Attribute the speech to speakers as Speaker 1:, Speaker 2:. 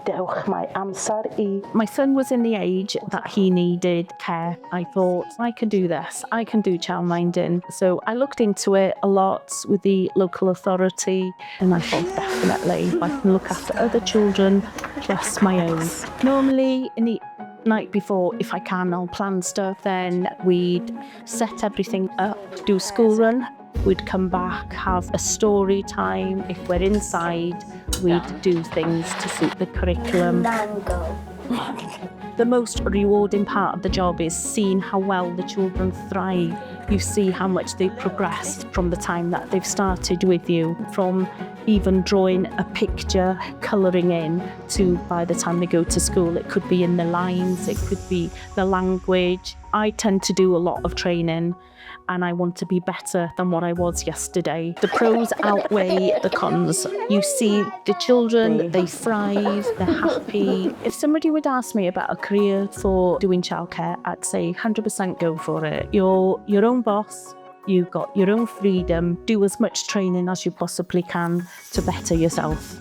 Speaker 1: Dewch mae amser I.
Speaker 2: My son was in the age that he needed care. I thought, I can do this. I can do childminding. So I looked into it a lot with the local authority, and I thought, definitely, I can look after other children plus my own. Normally, in the night before, if I can, I'll plan stuff. Then we'd set everything up, do a school run. We'd come back, have a story time. If we're inside, we'd do things to suit the curriculum. The most rewarding part of the job is seeing how well the children thrive. You see how much they've progressed from the time that they've started with you, from even drawing a picture, colouring in, to by the time they go to school. It could be in the lines, it could be the language. I tend to do a lot of training, and I want to be better than what I was yesterday. The pros outweigh the cons. You see the children, they thrive, they're happy. If somebody would ask me about a career for doing childcare, I'd say 100% go for it. You're your own boss, you've got your own freedom, do as much training as you possibly can to better yourself.